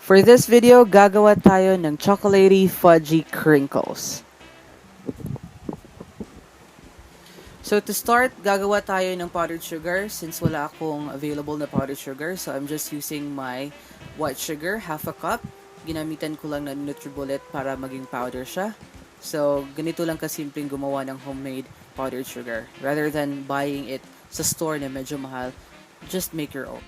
For this video, gagawa tayo ng chocolatey fudgy crinkles. So to start, gagawa tayo ng powdered sugar since wala akong available na powdered sugar. So I'm just using my white sugar, half a cup. Ginamitan ko lang ng NutriBullet para maging powder siya. So ganito lang kasimpleng gumawa ng homemade powdered sugar. Rather than buying it sa store na medyo mahal, just make your own.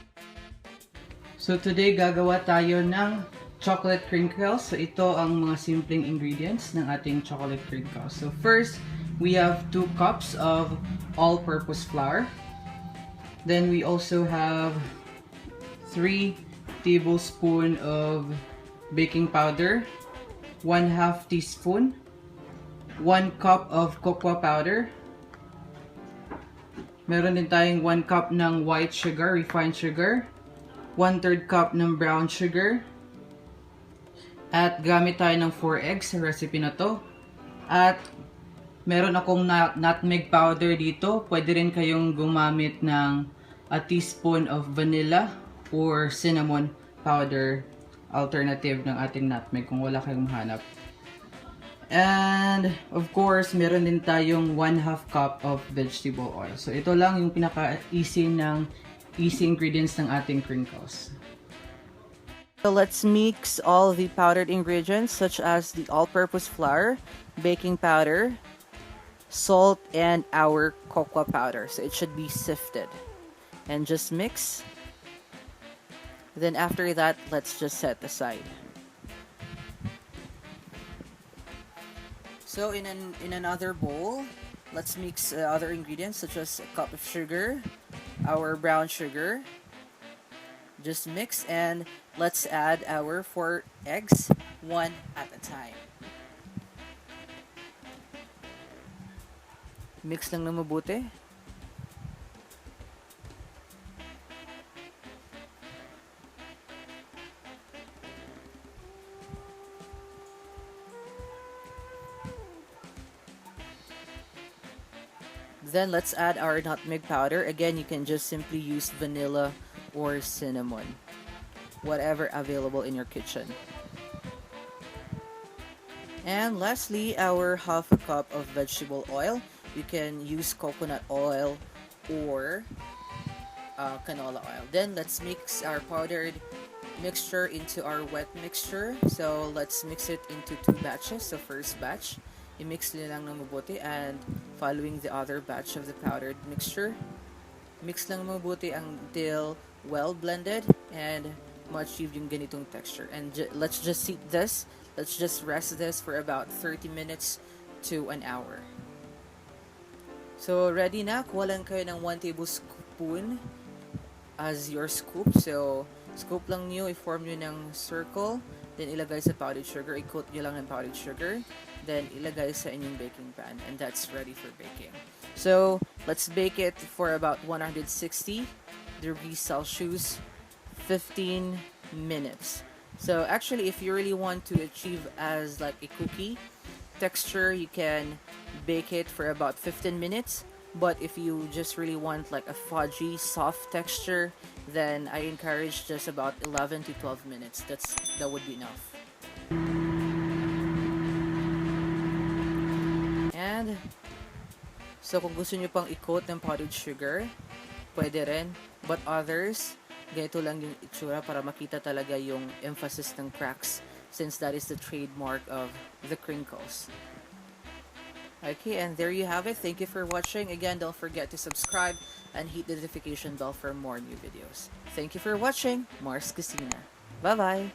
So today gagawa tayo ng chocolate crinkles. So ito ang mga simpleng ingredients ng ating chocolate crinkles. So first, we have 2 cups of all-purpose flour. Then we also have 3 tablespoons of baking powder, 1/2 teaspoon, 1 cup of cocoa powder. Meron din tayong 1 cup ng white sugar, refined sugar, 1/3 cup ng brown sugar. At gamit tayo ng 4 eggs sa recipe na to. At meron akong nutmeg powder dito. Pwede rin kayong gumamit ng a teaspoon of vanilla or cinnamon powder alternative ng ating nutmeg kung wala kayong mahanap. And of course, meron din tayong 1/2 cup of vegetable oil. So ito lang yung pinaka-easy ingredients ng ating crinkles. So let's mix all the powdered ingredients such as the all-purpose flour, baking powder, salt, and our cocoa powder. So it should be sifted. And just mix. Then after that, let's just set aside. So in another bowl, let's mix other ingredients such as a cup of sugar, our brown sugar. Just mix and let's add our 4 eggs, one at a time. Mix lang na mabuti. Then let's add our nutmeg powder. Again, you can just simply use vanilla or cinnamon, whatever available in your kitchen. And lastly, our 1/2 cup of vegetable oil. You can use coconut oil or canola oil. Then let's mix our powdered mixture into our wet mixture. So let's mix it into 2 batches. So first batch, i-mix nyo lang ng mabuti, and following the other batch of the powdered mixture, mix lang mabuti until well blended and ma-achieve yung ganitong texture. And let's just seat this. Let's just rest this for about 30 minutes to an hour. So ready na. Kuha lang kayo ng 1 tablespoon as your scoop. So scoop lang nyo, i-form nyo ng circle, then ilagay sa powdered sugar, i-coat nyo lang ng powdered sugar, then ilagay sa inyong baking pan, and that's ready for baking. So let's bake it for about 160 degrees Celsius, 15 minutes. So actually, if you really want to achieve as like a cookie texture, you can bake it for about 15 minutes. But if you just really want like a fudgy, soft texture, then I encourage just about 11 to 12 minutes. That would be enough. And so kung gusto nyo pang i-coat ng powdered sugar, pwede rin. But others, ganito lang yung itsura para makita talaga yung emphasis ng cracks, since that is the trademark of the crinkles. Okay, and there you have it. Thank you for watching. Again, don't forget to subscribe and hit the notification bell for more new videos. Thank you for watching. Mars Casina. Bye-bye.